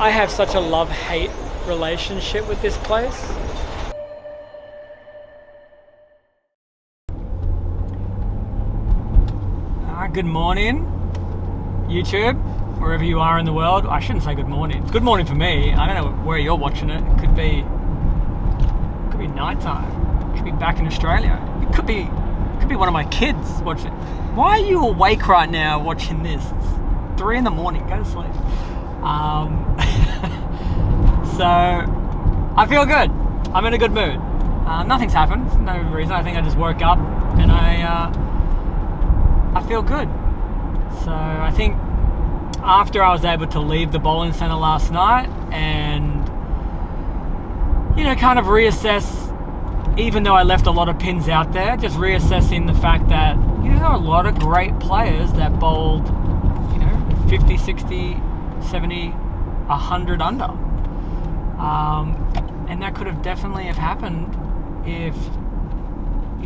I have such a love-hate relationship with this place. Good morning, YouTube, wherever you are in the world. I shouldn't say good morning. It's good morning for me. I don't know where you're watching it. It could be nighttime. It could be back in Australia. It could be one of my kids watching. Why are you awake right now watching this? It's 3 a.m. Go to sleep. So I feel good. I'm in a good mood. Nothing's happened. No reason. I think I just woke up and I feel good. So I think after I was able to leave the bowling centre last night and, kind of reassess, even though I left a lot of pins out there, just reassessing the fact that, there are a lot of great players that bowled, 50, 60, 70, 100 under. And that could have definitely have happened if,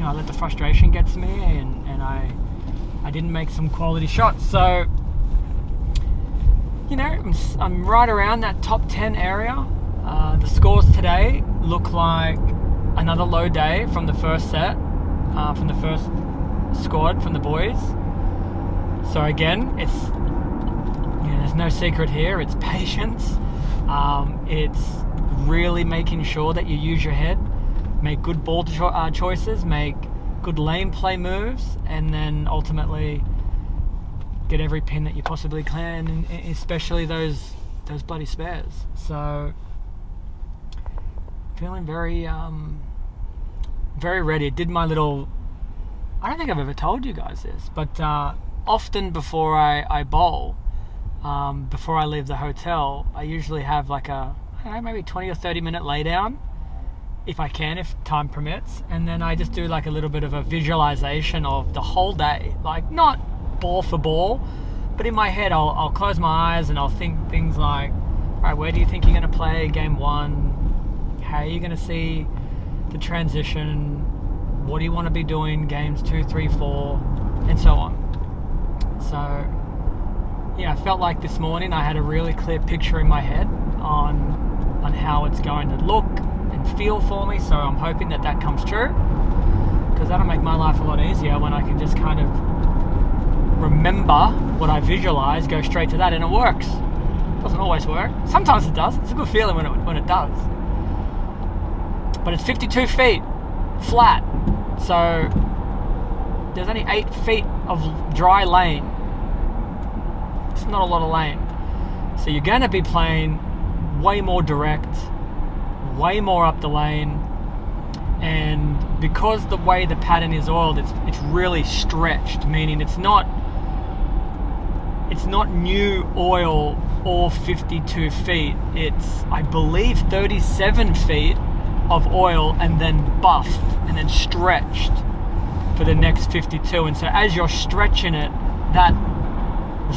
I let the frustration get to me and I didn't make some quality shots. So, I'm right around that top 10 area. The scores today look like another low day from the first set, from the first squad, from the boys. So again, it's, there's no secret here. It's patience. It's really making sure that you use your head, make good ball choices, make good lane play moves, and then ultimately get every pin that you possibly can, and especially those bloody spares. So feeling very very ready. Did my little, I don't think I've ever told you guys this, but often before I bowl, before I leave the hotel, I usually have like maybe 20 or 30 minute lay down, if I can, if time permits, and then I just do like a little bit of a visualization of the whole day, like not ball for ball, but in my head I'll close my eyes and I'll think things like, all right, where do you think you're going to play game 1? How are you going to see the transition? What do you want to be doing games 2, 3, 4, and so on. So I felt like this morning I had a really clear picture in my head on how it's going to look and feel for me, so I'm hoping that comes true, because that'll make my life a lot easier when I can just kind of remember what I visualize, go straight to that, and it works. It doesn't always work. Sometimes it does. It's a good feeling when it does. But it's 52 feet flat, so there's only 8 feet of dry lane. It's not a lot of lane. So you're going to be playing way more direct, way more up the lane, and because the way the pattern is oiled, it's really stretched, meaning it's not new oil all 52 feet. It's, I believe, 37 feet of oil and then buffed and then stretched for the next 52. And so as you're stretching it, that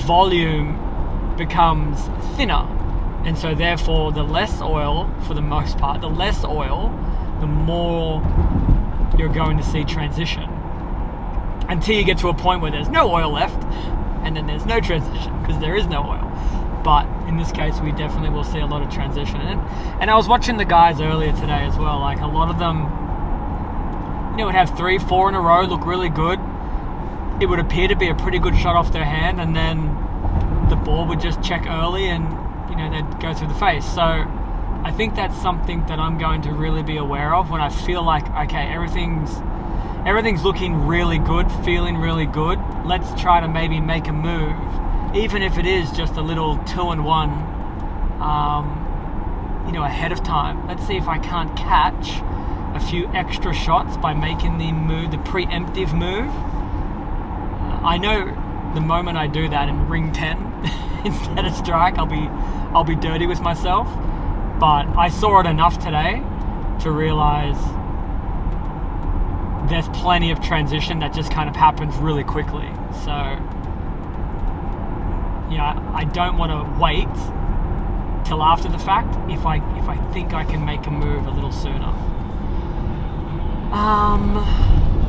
volume becomes thinner. And so therefore, the less oil, for the most part, the more you're going to see transition. Until you get to a point where there's no oil left, and then there's no transition, because there is no oil. But in this case, we definitely will see a lot of transition. And I was watching the guys earlier today as well. Like, a lot of them, would have 3, 4 in a row, look really good. It would appear to be a pretty good shot off their hand, and then the ball would just check early and they'd go through the face. So I think that's something that I'm going to really be aware of when I feel like, okay, everything's looking really good, feeling really good. Let's try to maybe make a move, even if it is just a little 2-1, ahead of time. Let's see if I can't catch a few extra shots by making the preemptive move. I know the moment I do that in ring 10 instead of strike, I'll be dirty with myself. But I saw it enough today to realize there's plenty of transition that just kind of happens really quickly. So I don't want to wait till after the fact if I think I can make a move a little sooner.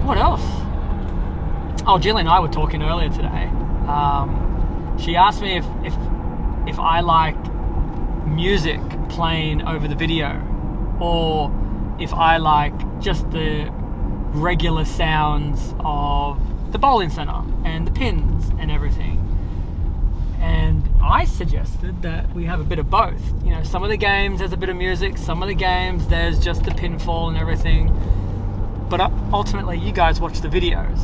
What else? Oh, Jill and I were talking earlier today. She asked me if I like music playing over the video, or if I like just the regular sounds of the bowling center and the pins and everything. And I suggested that we have a bit of both. You know, some of the games there's a bit of music, some of the games there's just the pinfall and everything. But ultimately, you guys watch the videos,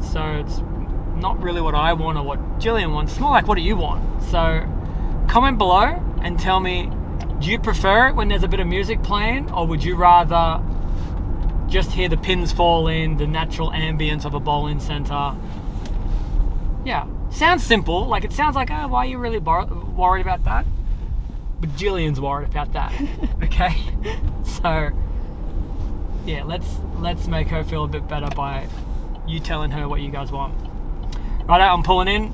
so it's not really what I want or what Jillian wants. It's more like, what do you want? So comment below and tell me, do you prefer it when there's a bit of music playing, or would you rather just hear the pins fall in, the natural ambience of a bowling center? Yeah, sounds simple. Like, it sounds like, oh, why are you really worried about that? But Jillian's worried about that. Okay, so yeah, let's make her feel a bit better by you telling her what you guys want. Right, I'm pulling in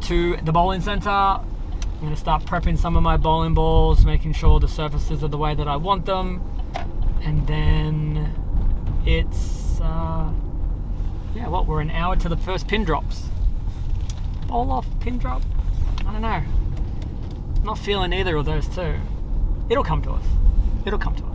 to the bowling center. I'm going to start prepping some of my bowling balls, making sure the surfaces are the way that I want them, and then it's yeah, what, we're an hour to the first pin drops. Bowl off, pin drop, I don't know, not feeling either of those two. It'll come to us. It'll come to us.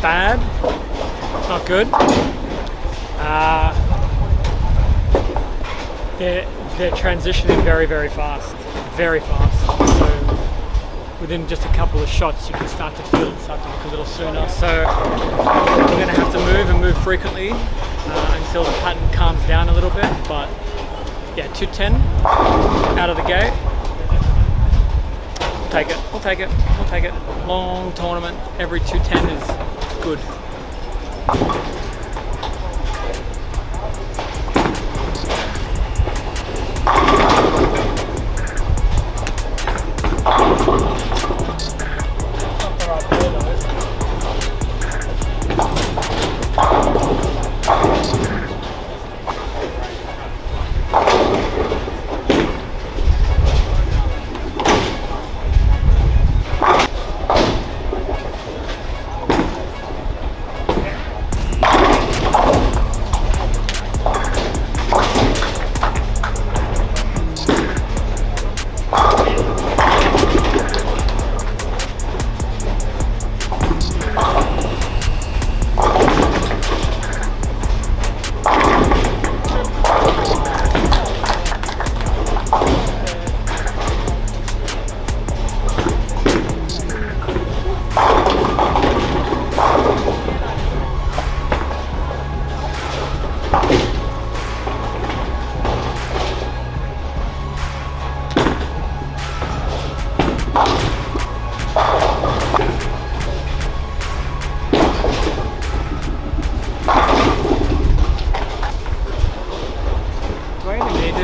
Bad, not good. They're transitioning very, very fast, so within just a couple of shots you can start to feel it start to look a little sooner. So we're going to have to move and move frequently until the pattern calms down a little bit. But yeah, 210 out of the gate. We'll take it. Long tournament, every 210 is good.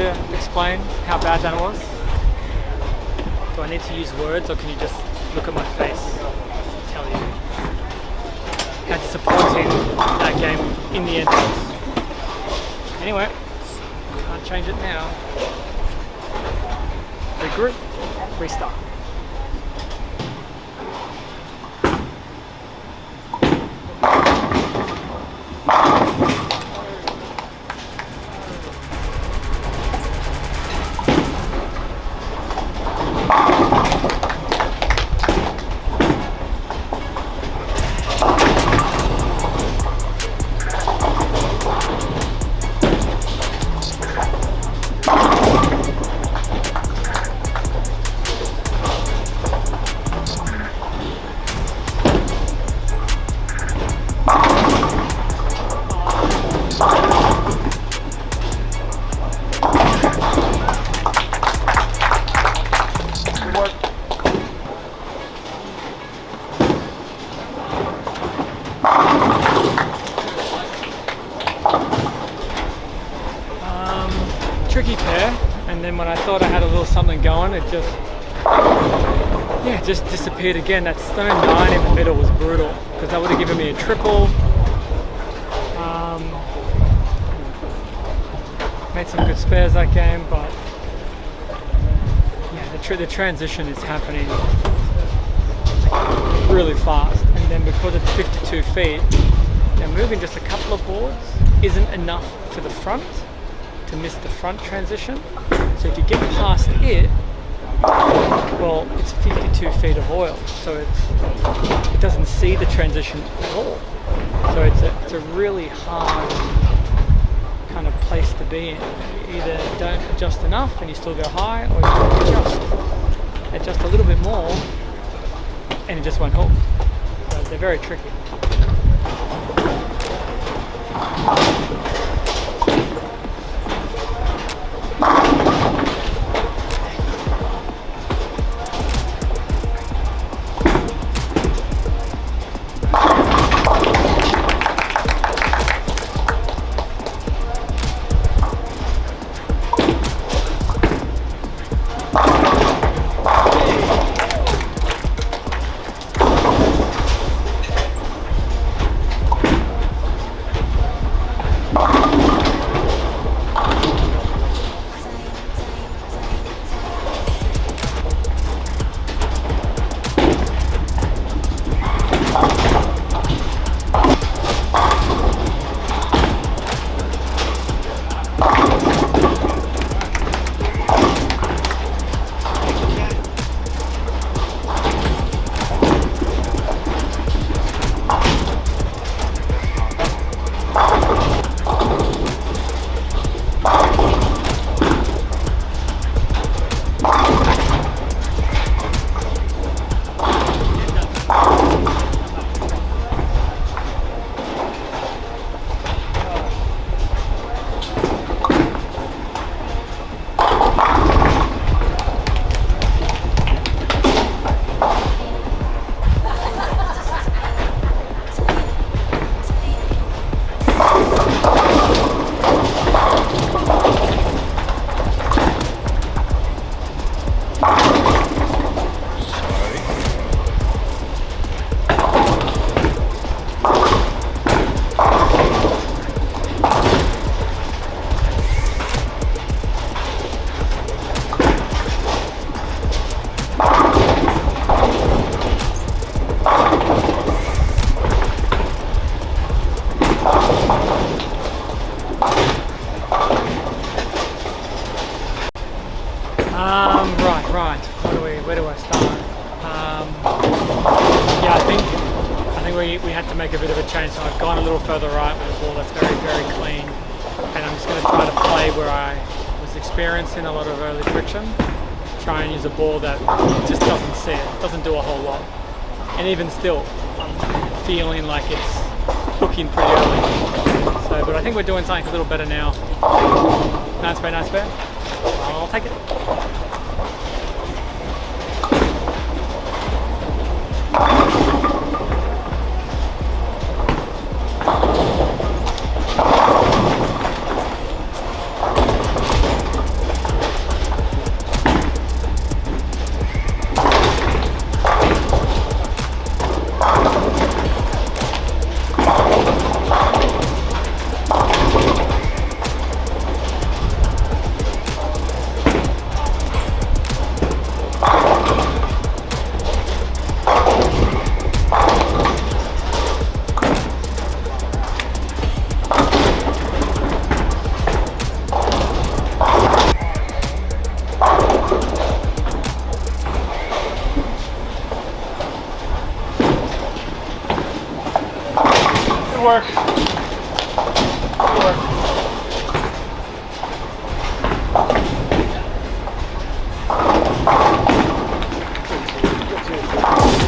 to explain how bad that was? Do I need to use words, or can you just look at my face and tell you how disappointing that game in the end was? Anyway, can't change it now. Regroup, restart. Tricky pair, and then when I thought I had a little something going, it just disappeared again. That stone 9 in the middle was brutal, because that would have given me a triple. Made some good spares that game, but yeah, the transition is happening really fast, and then because it's 52 feet, now moving just a couple of boards isn't enough for the front to miss the front transition. So if you get past it, well, it's 52 feet of oil, so it doesn't see the transition at all. So it's a really hard kind of place to be in. You either don't adjust enough and you still go high, or you adjust a little bit more and it just won't hold. So they're very tricky. Right. Where do I start? Yeah, I think we had to make a bit of a change. So I've gone a little further right with a ball that's very, very clean, and I'm just going to try to play where I was experiencing a lot of early friction. Try and use a ball that just doesn't see it, doesn't do a whole lot, and even still, I'm feeling like it's hooking pretty early. So, but I think we're doing something a little better now. Nice pair. I'll take it.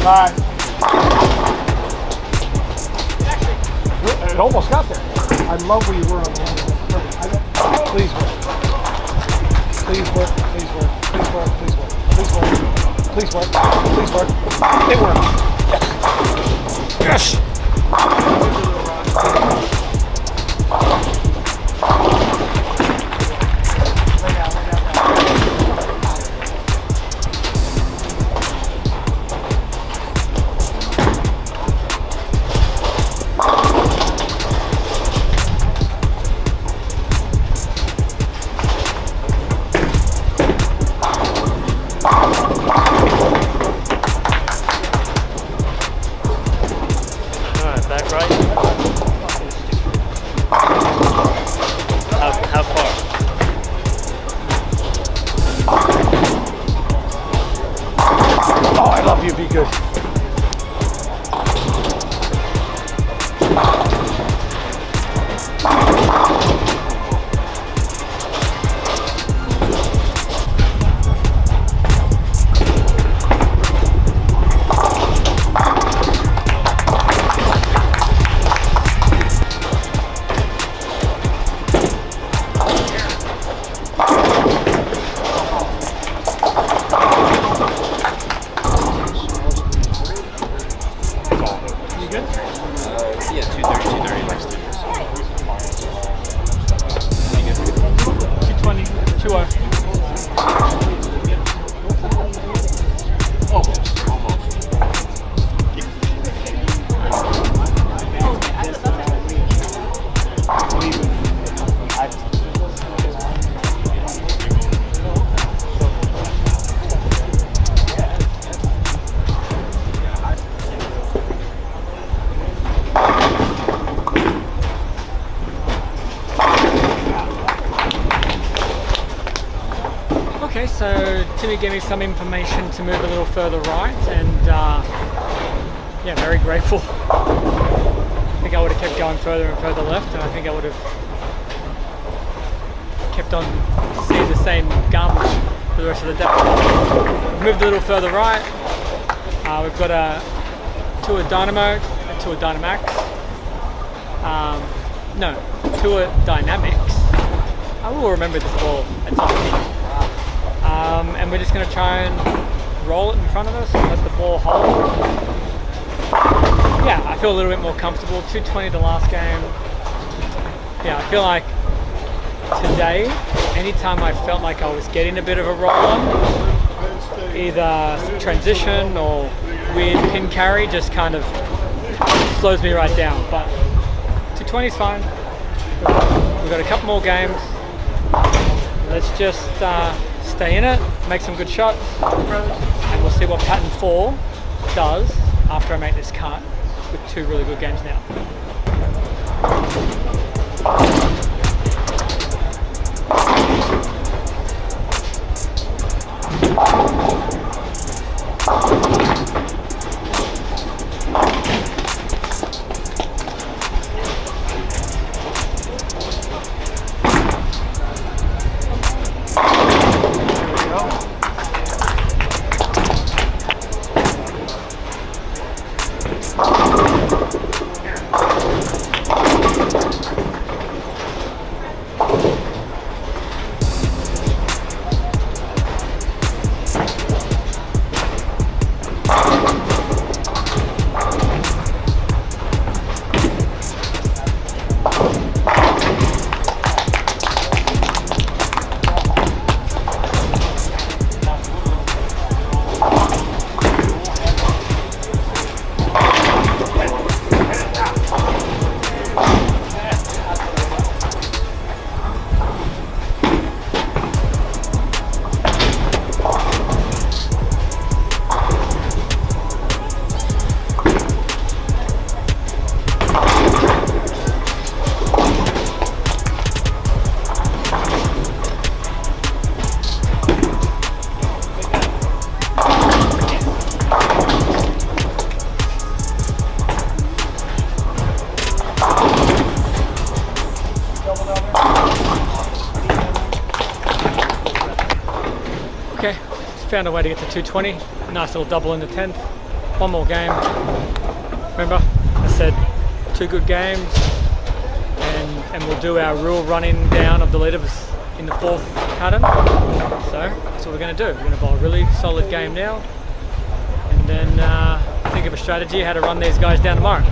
Alright. It almost got there. I love where you were on the end. Please work. Please work. Please work. Please work. Please work. Please work. Please work. Please work. It worked. Yes. Yes. You be good. Okay, so Timmy gave me some information to move a little further right, and yeah, very grateful. I think I would have kept going further and further left, and I think I would have kept on seeing the same garbage for the rest of the day. Moved a little further right. We've got a Tour Dynamo, a Tour Dynamax. No, Tour Dynamics. I will remember this ball at some point. And we're just going to try and roll it in front of us and let the ball hold. Yeah, I feel a little bit more comfortable. 220 the last game. Yeah, I feel like today, anytime I felt like I was getting a bit of a roll on, either transition or weird pin carry, just kind of slows me right down. But 220 is fine. We've got a couple more games. Let's just stay in it, make some good shots, and we'll see what pattern 4 does after I make this cut with 2 really good games now. Okay, found a way to get to 220. Nice little double in the 10th. one more game. Remember, I said 2 good games, and we'll do our real running down of the leaders in the 4th pattern. So that's what we're going to do. We're going to bowl a really solid game now, and then think of a strategy how to run these guys down tomorrow.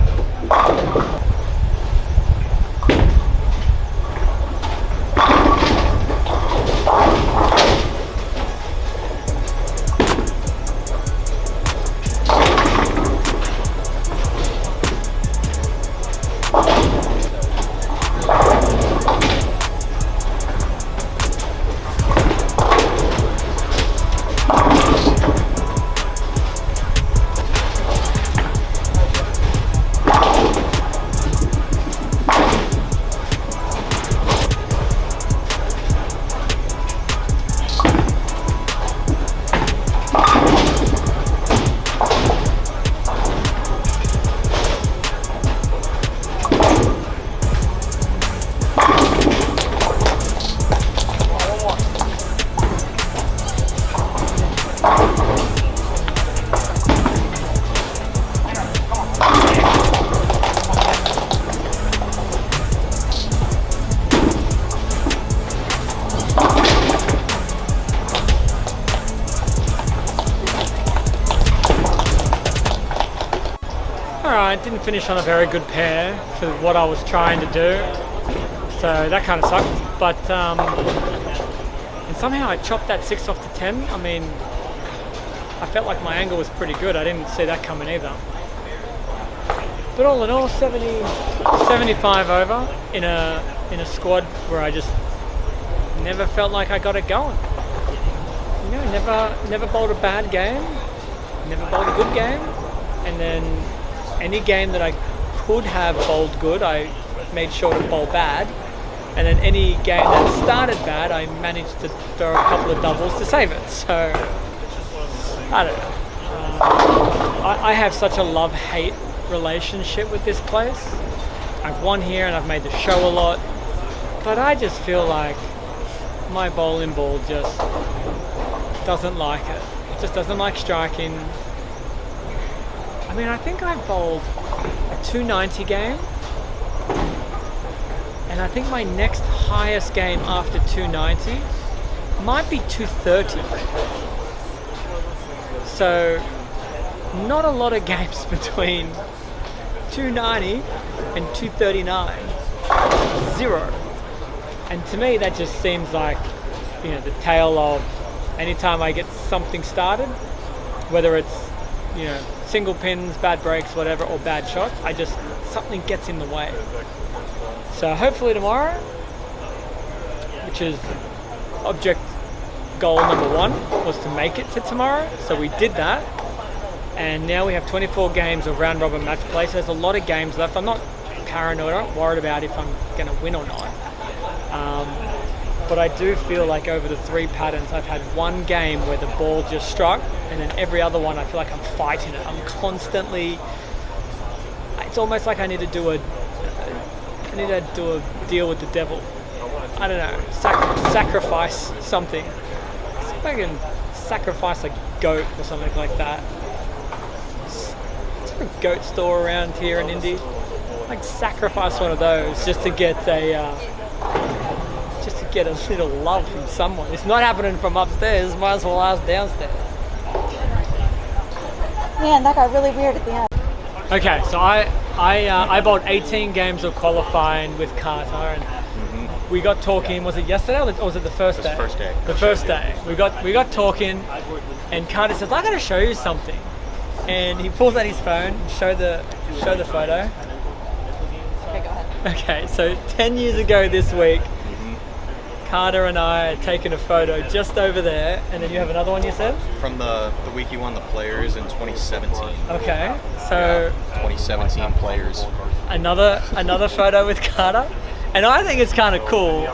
Alright, didn't finish on a very good pair for what I was trying to do, so that kind of sucked, but and somehow I chopped that 6 off to 10. I mean, I felt like my angle was pretty good. I didn't see that coming either. But all in all, 75 over in a squad where I just never felt like I got it going. You know, never bowled a bad game, never bowled a good game, and then any game that I could have bowled good, I made sure to bowl bad. And then any game that started bad, I managed to throw a couple of doubles to save it. So, I don't know. I have such a love-hate relationship with this place. I've won here and I've made the show a lot. But I just feel like my bowling ball just doesn't like it. It just doesn't like striking. I mean, I think I've bowled a 290 game, and I think my next highest game after 290 might be 230. So, not a lot of games between 290 and 239. 0. And to me, that just seems like, you know, the tale of anytime I get something started, whether it's, you know, single pins, bad breaks, whatever, or bad shots, something gets in the way. So hopefully tomorrow, which is object goal number 1, was to make it to tomorrow. So we did that, and now we have 24 games of round robin match play. So there's a lot of games left. I'm not paranoid, I'm not worried about if I'm going to win or not. But I do feel like over the 3 patterns, I've had one game where the ball just struck, and then every other one I feel like I'm fighting it. I'm constantly, it's almost like I need to do a deal with the devil. I don't know, sacrifice something. See if I can sacrifice a goat or something like that. Is there a goat store around here in Indy? Like sacrifice one of those just to get a little love from someone. It's not happening from upstairs, might as well ask downstairs. Man, that got really weird at the end. Okay, so I bowled 18 games of qualifying with Carter, and we got talking. Was it yesterday or was it the first day? First day. The first day. We got talking, and Carter says, "I got to show you something," and he pulls out his phone and show the photo. Okay, go ahead. Okay, so 10 years ago this week, Carter and I are taking a photo just over there, and then you have another one, you said? From the week you won the Players in 2017. Okay, so 2017 Players. another photo with Carter, and I think it's kind of cool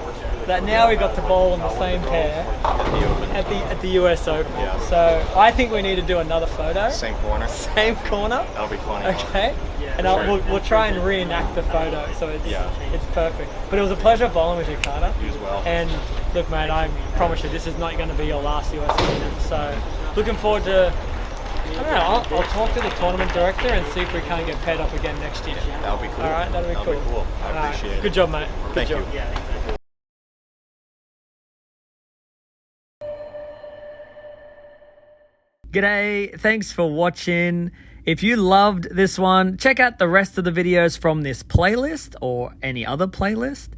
that now we got to bowl in the same pair at the US Open. Yeah. So I think we need to do another photo. Same corner. Same corner. That'll be funny. Okay, and Sure. we'll try and reenact the photo, so it's perfect. But it was a pleasure bowling with you, Carter. You as well. And look, mate, I promise you, this is not going to be your last US Open. So looking forward to I don't know. I'll talk to the tournament director and see if we can't get paired up again next year. That would be cool. All right, that'll be cool. I All right, appreciate it. good job, mate. Good Thank job. you. G'day, thanks for watching. If you loved this one, check out the rest of the videos from this playlist or any other playlist.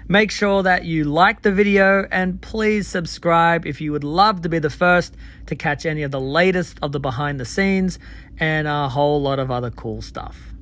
Make sure that you like the video and please subscribe if you would love to be the first to catch any of the latest of the behind the scenes and a whole lot of other cool stuff.